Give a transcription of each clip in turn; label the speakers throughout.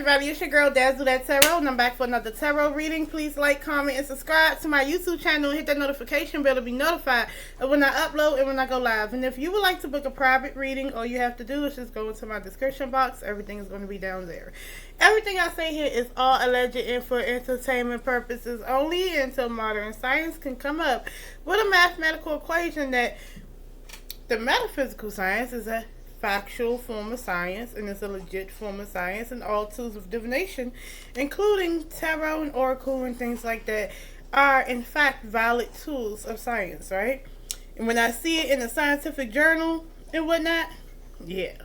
Speaker 1: everybody, it's your girl Dazzle That Tarot, and I'm back for another tarot reading. Please like, comment, and subscribe to my YouTube channel and hit that notification bell to be notified of when I upload and when I go live. And if you would like to book a private reading, all you have to do is just go into my description box. Everything is going to be down there. Everything I say here is all alleged and for entertainment purposes only until modern science can come up with a mathematical equation that the metaphysical science is a factual form of science, and it's a legit form of science, and all tools of divination, including tarot and oracle and things like that, are in fact valid tools of science, right? And when I see it in a scientific journal and whatnot, yeah.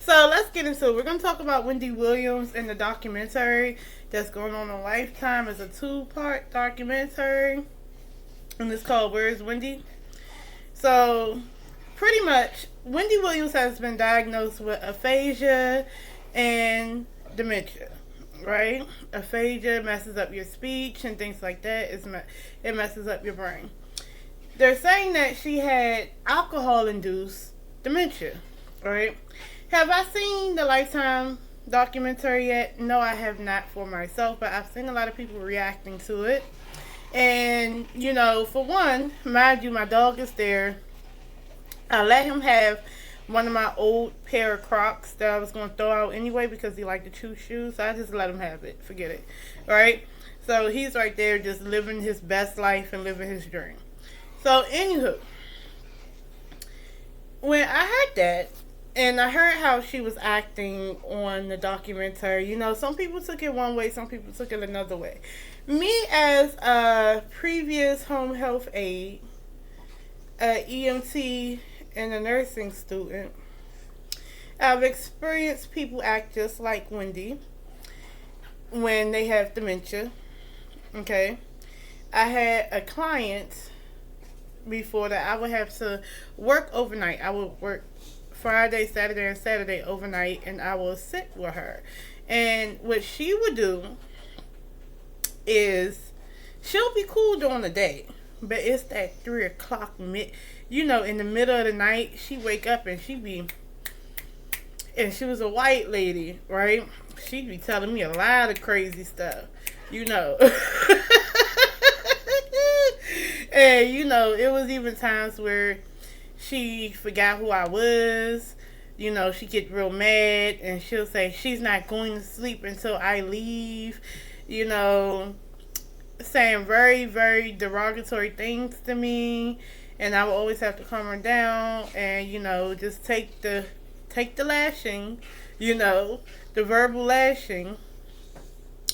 Speaker 1: So let's get into it. We're going to talk about Wendy Williams and the documentary that's going on Lifetime. It's a 2-part documentary, and it's called Where's Wendy? So pretty much, Wendy Williams has been diagnosed with aphasia and dementia, right? Aphasia messes up your speech and things like that. It messes up your brain. They're saying that she had alcohol-induced dementia, right? Have I seen the Lifetime documentary yet? No, I have not for myself, but I've seen a lot of people reacting to it. And, you know, for one, mind you, my dog is there. I let him have one of my old pair of Crocs that I was going to throw out anyway because he liked to chew shoes. So I just let him have it. Forget it. Alright? So he's right there just living his best life and living his dream. So, anywho, when I heard that, and I heard how she was acting on the documentary, you know, some people took it one way, some people took it another way. Me, as a previous home health aide, EMT, and a nursing student, I've experienced people act just like Wendy when they have dementia. Okay, I had a client before that I would have to work overnight. I would work Friday, Saturday, and Saturday overnight, and I will sit with her. And what she would do is she'll be cool during the day, but it's that 3 o'clock you know, in the middle of the night, she wake up and and she was a white lady, right? She'd be telling me a lot of crazy stuff, you know. And, you know, it was even times where she forgot who I was. You know, she get real mad and she'll say she's not going to sleep until I leave, you know, saying very, very derogatory things to me. And I will always have to calm her down and, you know, just take the lashing, you know, the verbal lashing.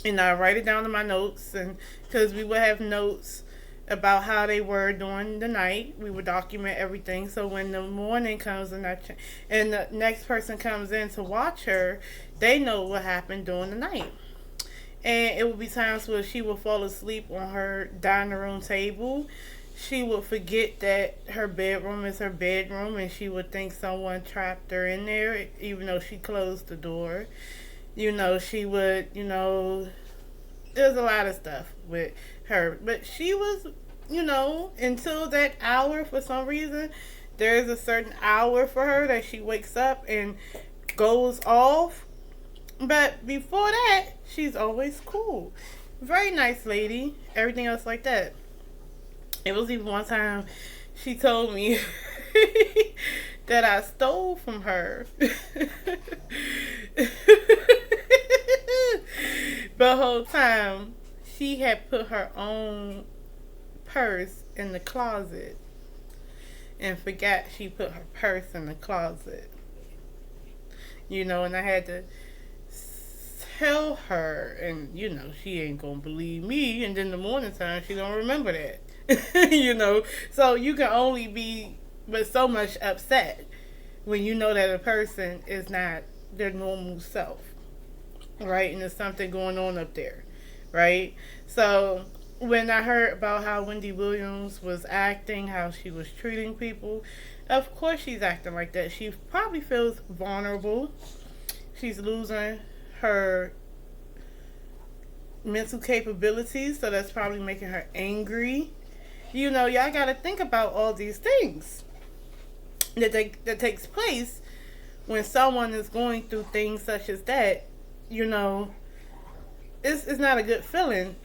Speaker 1: And I write it down in my notes, and because we would have notes about how they were during the night. We would document everything. So when the morning comes and the next person comes in to watch her, they know what happened during the night. And it would be times where she would fall asleep on her dining room table. She would forget that her bedroom is her bedroom, and she would think someone trapped her in there, even though she closed the door. You know, she would, you know, there's a lot of stuff with her. But she was, you know, until that hour, for some reason, there's a certain hour for her that she wakes up and goes off. But before that, she's always cool. Very nice lady. Everything else like that. It was even one time she told me that I stole from her. The whole time, she had put her own purse in the closet and forgot she put her purse in the closet. You know, and I had to tell her, and, you know, she ain't gonna believe me, and then the morning time, she don't remember that. You know, so you can only be but so much upset when you know that a person is not their normal self, right? And there's something going on up there, right? So when I heard about how Wendy Williams was acting, how she was treating people, of course she's acting like that. She probably feels vulnerable. She's losing her mental capabilities, so that's probably making her angry. You know, y'all got to think about all these things that takes place when someone is going through things such as that you know, it's not a good feeling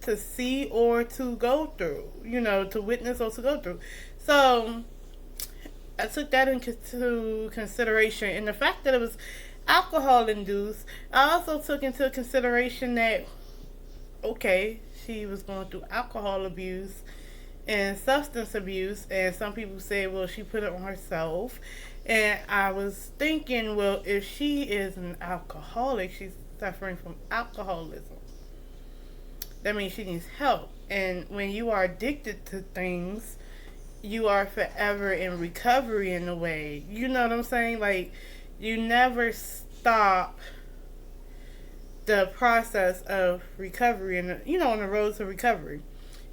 Speaker 1: to see or to go through, you know, to witness or to go through. So I took that into consideration, and the fact that it was alcohol induced, I also took into consideration that, okay, she was going through alcohol abuse and substance abuse, and some people say, well, she put it on herself. And I was thinking, well, if she is an alcoholic, she's suffering from alcoholism, that means she needs help. And when you are addicted to things, you are forever in recovery in a way. You know what I'm saying? Like, you never stop the process of recovery, and you know, on the road to recovery,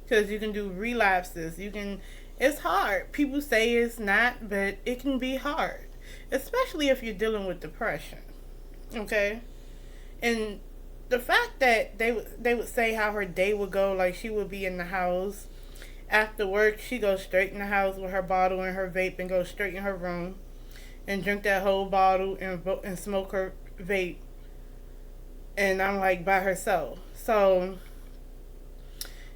Speaker 1: because you can do relapses. You can. It's hard. People say it's not, but it can be hard, especially if you're dealing with depression. Okay, and the fact that they would say how her day would go, like she would be in the house after work, she goes straight in the house with her bottle and her vape and goes straight in her room and drink that whole bottle and smoke her vape. And I'm like, by herself. So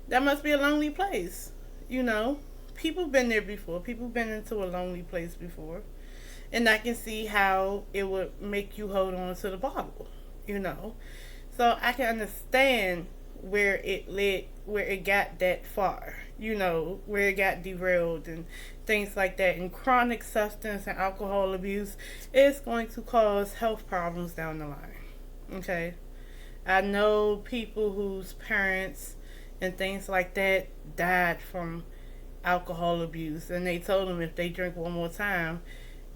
Speaker 1: that must be a lonely place, you know. People been there before. People been into a lonely place before. And I can see how it would make you hold on to the bottle, you know. So I can understand where it got that far, you know, where it got derailed and things like that. And chronic substance and alcohol abuse is going to cause health problems down the line. Okay? I know people whose parents and things like that died from alcohol abuse, and they told them if they drink one more time,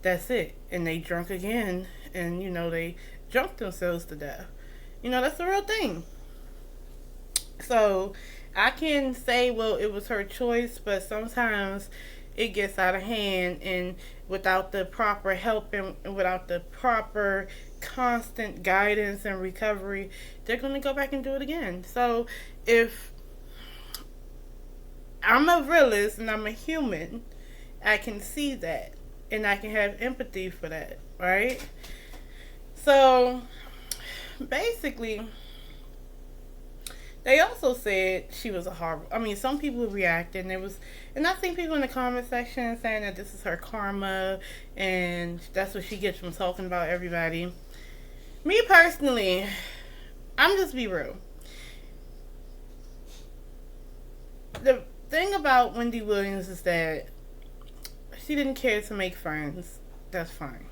Speaker 1: that's it. And they drunk again, and, you know, they drunk themselves to death. You know, that's the real thing. So I can say, well, it was her choice, but sometimes it gets out of hand, and without the proper help and without the proper constant guidance and recovery, they're going to go back and do it again. So if I'm a realist and I'm a human, I can see that, and I can have empathy for that, right? So basically, they also said she was a horrible. I mean, some people reacted, and I think people in the comment section saying that this is her karma, and that's what she gets from talking about everybody. Me personally, I'm just be real. The thing about Wendy Williams is that she didn't care to make friends. That's fine.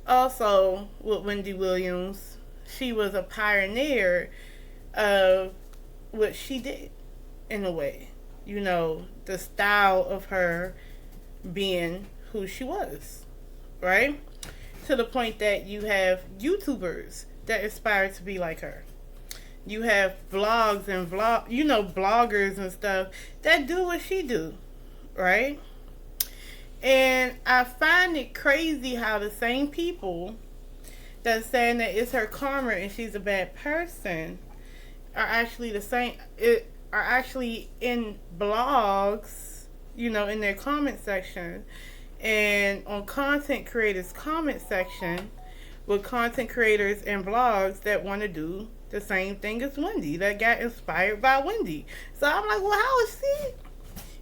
Speaker 1: Also, with Wendy Williams, she was a pioneer of what she did, in a way. You know, the style of her being who she was, right? To the point that you have YouTubers that aspire to be like her. You have blogs and bloggers and stuff that do what she do, right? And I find it crazy how the same people that's saying that it's her karma and she's a bad person are actually are actually in blogs, you know, in their comment section, and on content creators' comment section with content creators and blogs that want to do the same thing as Wendy, that got inspired by Wendy. So I'm like, well,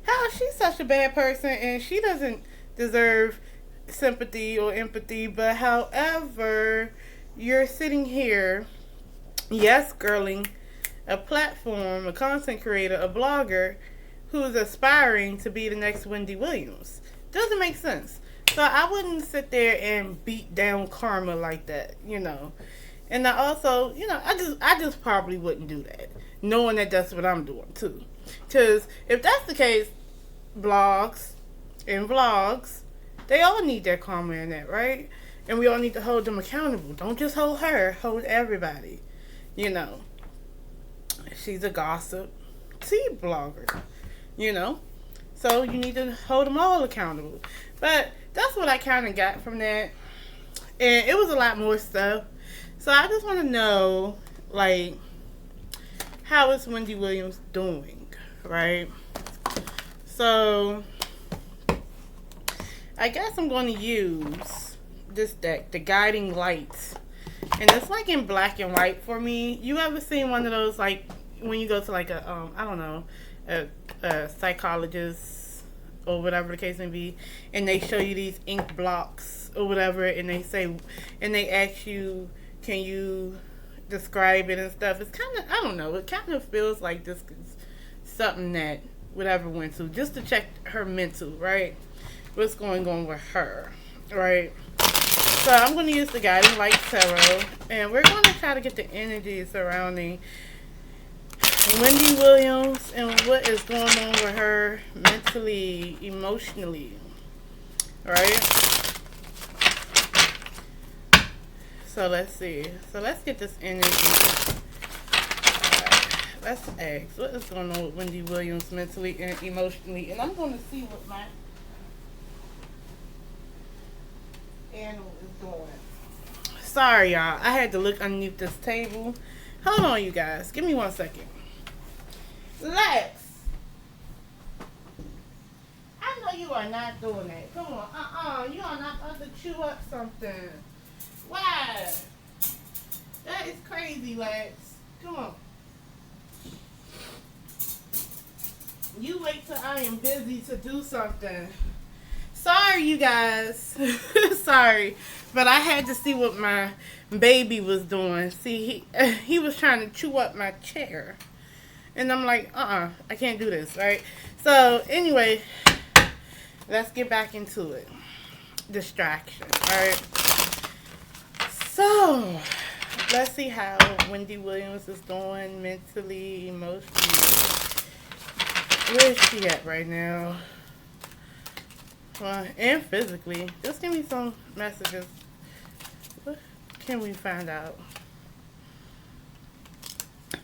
Speaker 1: how is she such a bad person, and she doesn't deserve sympathy or empathy? But however, you're sitting here, yes, girling a platform, a content creator, a blogger who's aspiring to be the next Wendy Williams. Doesn't make sense. So I wouldn't sit there and beat down karma like that, you know. And I also, you know, I just probably wouldn't do that, knowing that that's what I'm doing too. Because if that's the case, blogs and vlogs, they all need their karma in that, right? And we all need to hold them accountable. Don't just hold her, hold everybody, you know. She's a gossip tea blogger, you know. So you need to hold them all accountable. But that's what I kind of got from that. And it was a lot more stuff. So I just want to know, like, how is Wendy Williams doing, right? So I guess I'm going to use this deck, the Guiding Light. And it's like in black and white for me. You ever seen one of those, like when you go to like a I don't know, a psychologist or whatever the case may be, and they show you these ink blocks or whatever, and they say, and they ask you, can you describe it and stuff. It's kind of, I don't know, it kind of feels like this is something that whatever went to, just to check her mental, right? What's going on with her, right? So I'm going to use the Guiding Light Tarot, and we're going to try to get the energy surrounding Wendy Williams and what is going on with her mentally, emotionally, right? So let's see. So let's get this energy. Let's ask, what is going on with Wendy Williams mentally and emotionally? And I'm going to see what my animal is doing. Sorry, y'all. I had to look underneath this table. Hold on, you guys. Give me 1 second. Lex. I know you are not doing that. Come on. You are not about to chew up something. Why? That is crazy, Lex. Come on. You wait till I am busy to do something. Sorry, you guys. Sorry. But I had to see what my baby was doing. See, he was trying to chew up my chair. And I'm like, I can't do this, right? So, anyway, let's get back into it. Distraction, alright? So, let's see how Wendy Williams is doing mentally, emotionally. Where is she at right now? Well, and physically. Just give me some messages. What can we find out?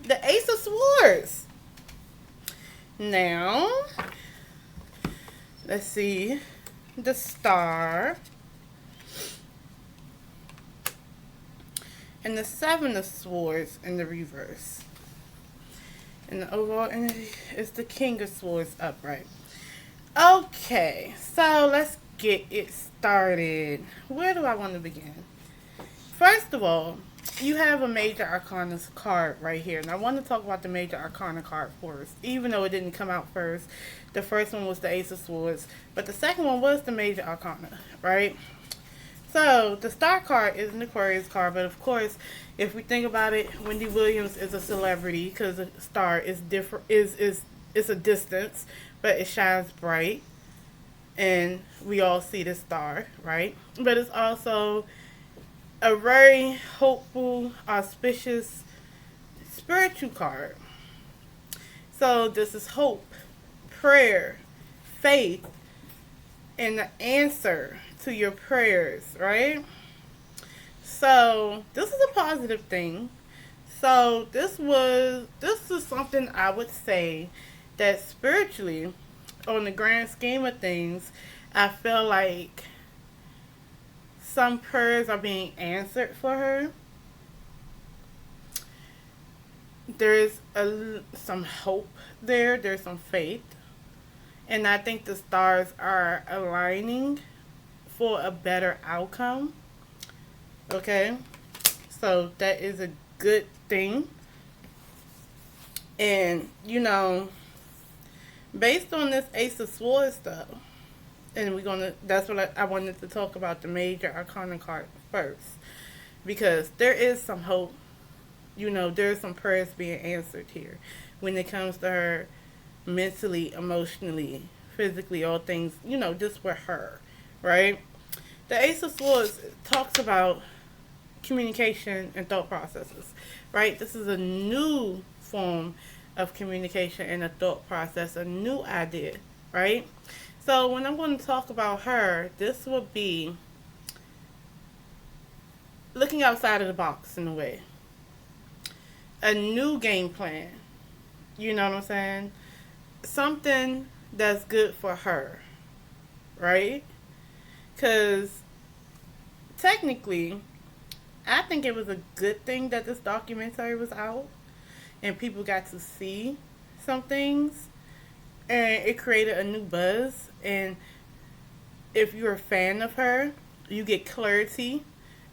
Speaker 1: The Ace of Swords. Now, let's see. The Star. And the Seven of Swords in the reverse. And the overall energy is the King of Swords upright. Okay, so let's get it started. Where do I want to begin? First of all, you have a Major Arcana card right here. And I want to talk about the Major Arcana card first. Even though it didn't come out first. The first one was the Ace of Swords. But the second one was the Major Arcana, right? So, the Star card is an Aquarius card, but of course, if we think about it, Wendy Williams is a celebrity because the star is different, is a distance, but it shines bright, and we all see the star, right? But it's also a very hopeful, auspicious, spiritual card. So, this is hope, prayer, faith, and the answer to your prayers, right? So this is a positive thing. So this is something I would say that spiritually, on the grand scheme of things, I feel like some prayers are being answered for her. There's some hope there. There's some faith. And I think the stars are aligning for a better outcome. Okay? So that is a good thing. And, you know, based on this Ace of Swords stuff, and that's what I wanted to talk about, the Major Arcana card first. Because there is some hope. You know, there's some prayers being answered here. When it comes to her mentally, emotionally, physically, all things, you know, just with her, right? The Ace of Swords talks about communication and thought processes, right? This is a new form of communication and a thought process, a new idea, right? So when I'm going to talk about her, this would be looking outside of the box in a way. A new game plan. You know what I'm saying? Something that's good for her, right? Because technically, I think it was a good thing that this documentary was out and people got to see some things, and it created a new buzz. And if you're a fan of her, you get clarity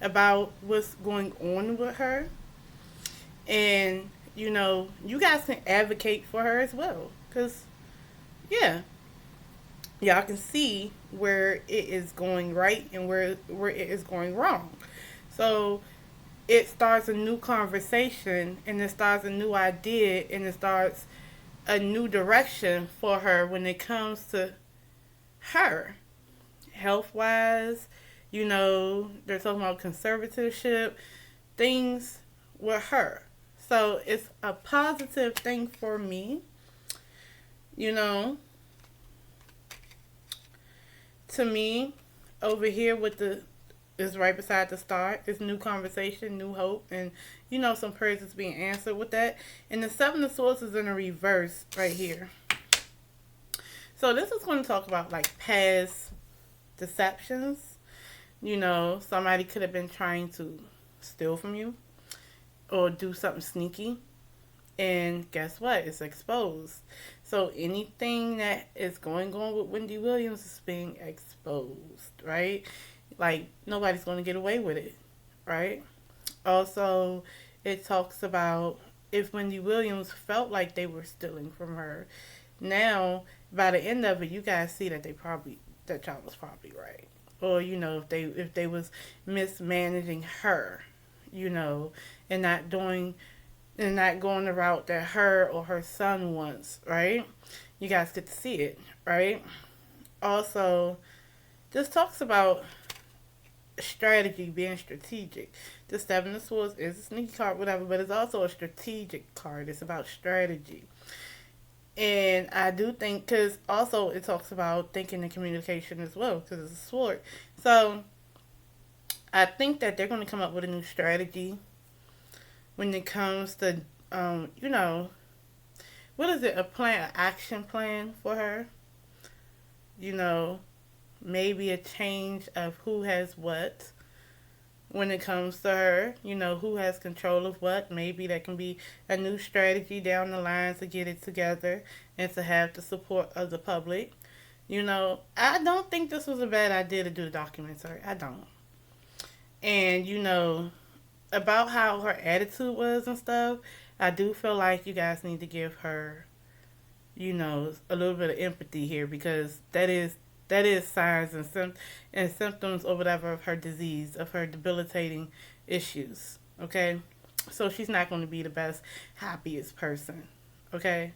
Speaker 1: about what's going on with her. And, you guys can advocate for her as well. Because, yeah, y'all can see where it is going right and where it is going wrong. So it starts a new conversation, and it starts a new idea, and it starts a new direction for her when it comes to her health wise. They're talking about conservatorship, things with her. So it's a positive thing for me, you know. To me, over here with the is right beside the star. It's new conversation, new hope, and some prayers is being answered with that. And the Seven of Swords is in a reverse right here. So this is going to talk about like past deceptions. Somebody could have been trying to steal from you or do something sneaky. And guess what? It's exposed. So anything that is going on with Wendy Williams is being exposed, right? Like, nobody's going to get away with it, right? Also, it talks about if Wendy Williams felt like they were stealing from her. Now, by the end of it, you guys see that that y'all was probably right. Or, if they was mismanaging her, and not doing and not going the route that her or her son wants, right? You guys get to see it, right? Also, this talks about strategy, being strategic. The Seven of Swords is a sneaky card, whatever, but it's also a strategic card. It's about strategy. And I do think, because also it talks about thinking and communication as well, because it's a sword. So, I think that they're going to come up with a new strategy when it comes to, what is it, a plan, an action plan for her? Maybe a change of who has what when it comes to her, who has control of what. Maybe that can be a new strategy down the line to get it together and to have the support of the public. I don't think this was a bad idea to do the documentary. I don't. And, about how her attitude was and stuff, I do feel like you guys need to give her, a little bit of empathy here, because that is signs and symptoms or whatever of her disease, of her debilitating issues. Okay, so she's not going to be the best, happiest person. Okay,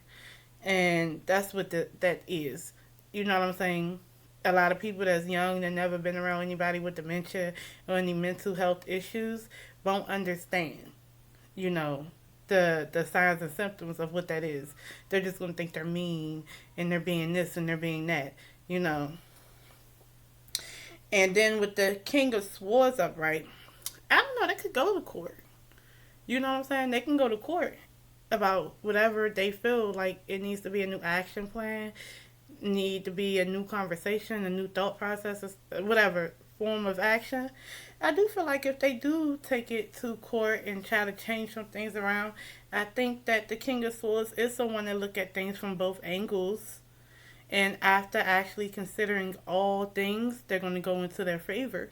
Speaker 1: and that's what that is. You know what I'm saying? A lot of people that's young that never been around anybody with dementia or any mental health issues won't understand, the signs and symptoms of what that is. They're just going to think they're mean and they're being this and they're being that, And then with the King of Swords upright, I don't know, they could go to court. You know what I'm saying? They can go to court about whatever they feel like it needs to be a new action plan, need to be a new conversation, a new thought process, whatever form of action. I do feel like if they do take it to court and try to change some things around, I think that the King of Swords is someone that look at things from both angles. And after actually considering all things, they're going to go into their favor.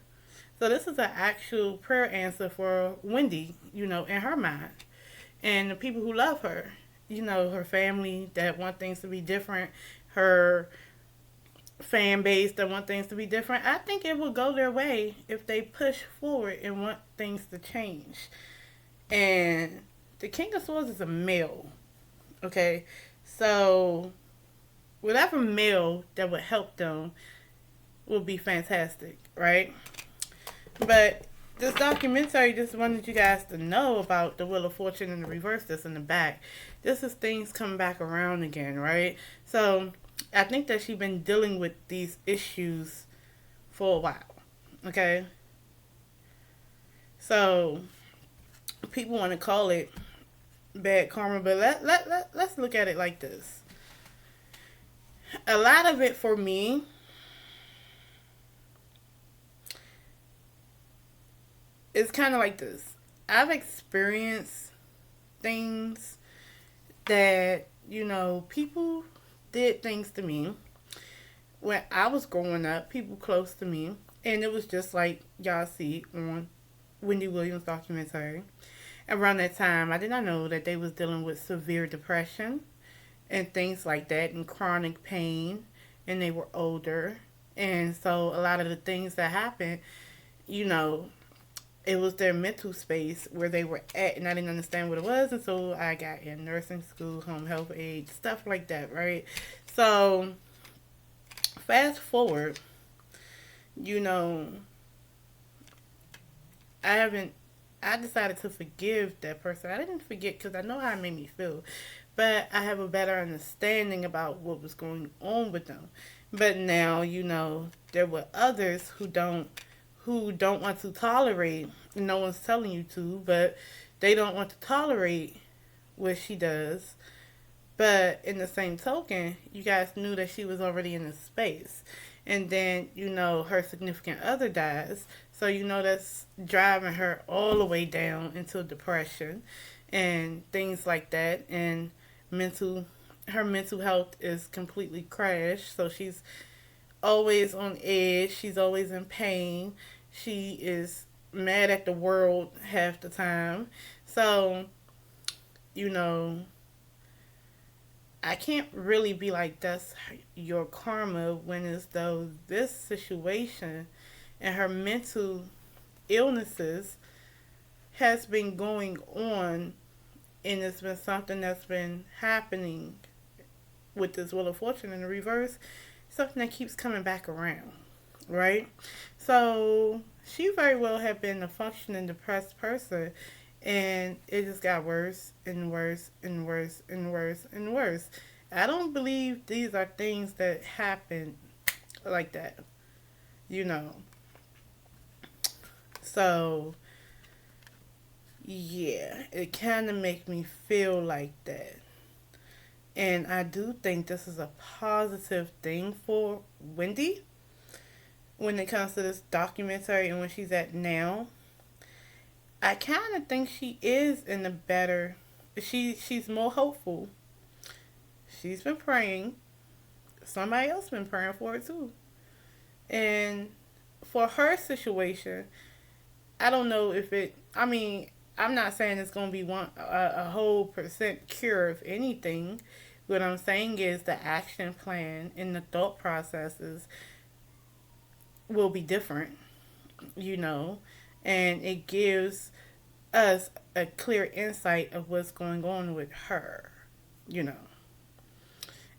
Speaker 1: So this is an actual prayer answer for Wendy, in her mind. And the people who love her, her family that want things to be different, her fan base that want things to be different. I think it will go their way if they push forward and want things to change. And the King of Swords is a male. Okay? So whatever male that would help them would be fantastic, right? But this documentary just wanted you guys to know about the Wheel of Fortune in the reverse that's in the back. This is things coming back around again, right? So I think that she's been dealing with these issues for a while, okay? So people want to call it bad karma, but let's look at it like this. A lot of it for me is kind of like this. I've experienced things that, people did things to me when I was growing up, people close to me, and it was just like y'all see on Wendy Williams documentary. Around that time, I did not know that they was dealing with severe depression and things like that and chronic pain, and they were older. And so a lot of the things that happened, you know, it was their mental space where they were at, and I didn't understand what it was. And so I got in nursing school, home health aid, stuff like that, right? So fast forward, you know, I haven't. I decided to forgive that person. I didn't forget because I know how it made me feel, but I have a better understanding about what was going on with them. But now, you know, there were others who don't want to tolerate. No one's telling you to, but they don't want to tolerate what she does. But in the same token, you guys knew that she was already in the space. And then, you know, her significant other dies. So, you know, that's driving her all the way down into depression and things like that. And her mental health is completely crashed. So she's always on edge. She's always in pain. She is mad at the world half the time. So, you know, I can't really be like that's your karma when it's though this situation and her mental illnesses has been going on, and it's been something that's been happening with this Wheel of Fortune in the reverse, something that keeps coming back around, right? So she very well had been a functioning depressed person, and it just got worse and worse and worse and worse and worse. I don't believe these are things that happen like that, you know. So, yeah, it kind of makes me feel like that. And I do think this is a positive thing for Wendy when it comes to this documentary and where she's at now. I kind of think she is in a better. She's more hopeful. She's been praying. Somebody else been praying for her too. And for her situation, I don't know if it. I mean, I'm not saying it's gonna be a whole percent cure of anything. What I'm saying is the action plan and the thought processes will be different, you know, and it gives us a clear insight of what's going on with her, you know.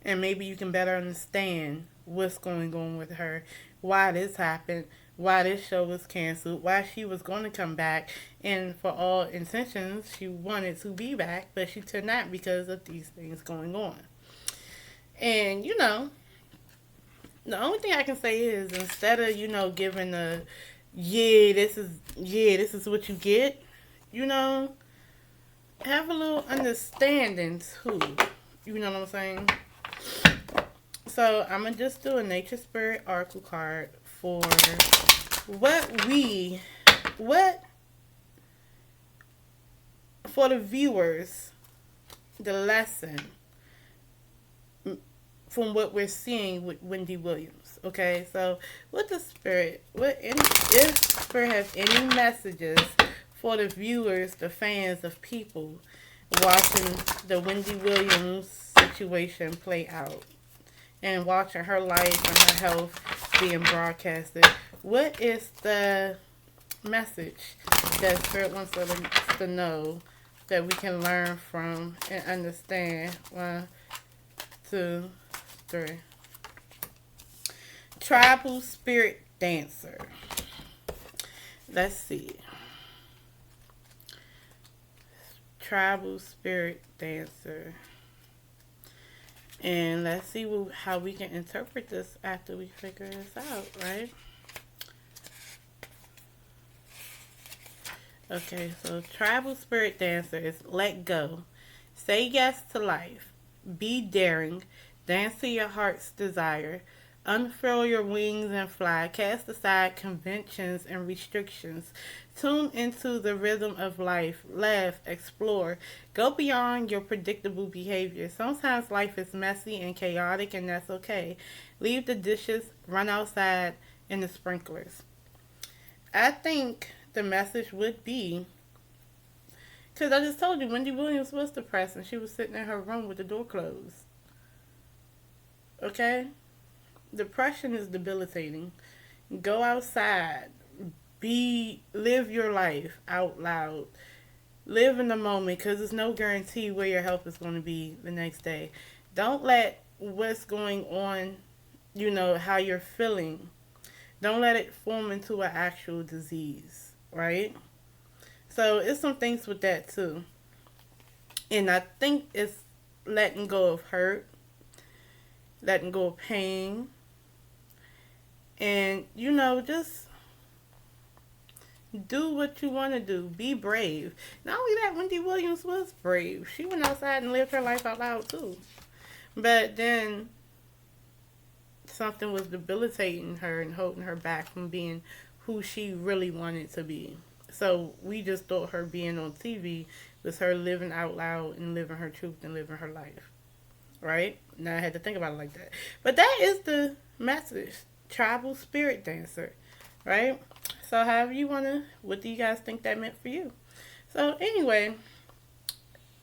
Speaker 1: And maybe you can better understand what's going on with her, why this happened, why this show was canceled, why she was going to come back, and for all intentions, she wanted to be back, but she could not because of these things going on. And, you know, the only thing I can say is instead of, you know, giving the, this is what you get, you know, have a little understanding too. You know what I'm saying? So I'm going to just do a Nature Spirit Oracle card for for the viewers, the lesson from what we're seeing with Wendy Williams. Okay, so with the Spirit, if Spirit has any messages for the viewers, the fans of people watching the Wendy Williams situation play out and watching her life and her health being broadcasted, what is the message that Spirit wants us to know that we can learn from and understand? 1, 2, 3. Tribal Spirit Dancer. Let's see. Tribal Spirit Dancer. And let's see how we can interpret this after we figure this out, right? Okay, so Tribal Spirit Dancer is let go. Say yes to life. Be daring. Dance to your heart's desire. Unfurl your wings and fly. Cast aside conventions and restrictions. Tune into the rhythm of life. Laugh. Explore. Go beyond your predictable behavior. Sometimes life is messy and chaotic, and that's okay. Leave the dishes. Run outside in the sprinklers. I think the message would be, because I just told you Wendy Williams was depressed and she was sitting in her room with the door closed. Okay? Depression is debilitating. Go outside. Live your life out loud. Live in the moment, because there's no guarantee where your health is going to be the next day. Don't let what's going on, how you're feeling, don't let it form into an actual disease, right? So it's some things with that too. And I think it's letting go of hurt, letting go of pain, and, just do what you want to do. Be brave. Not only that, Wendy Williams was brave. She went outside and lived her life out loud too. But then something was debilitating her and holding her back from being who she really wanted to be. So we just thought her being on TV was her living out loud and living her truth and living her life. Right? Now I had to think about it like that. But that is the message. Tribal spirit dancer. Right? So however you want to, what do you guys think that meant for you? So anyway,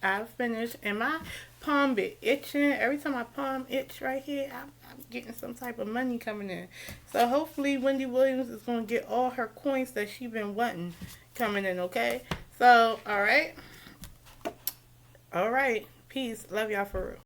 Speaker 1: I've finished, and my palm be itching. Every time my palm itch right here, I'm getting some type of money coming in. So hopefully Wendy Williams is going to get all her coins that she been wanting coming in, okay? So, all right. Peace. Love y'all for real.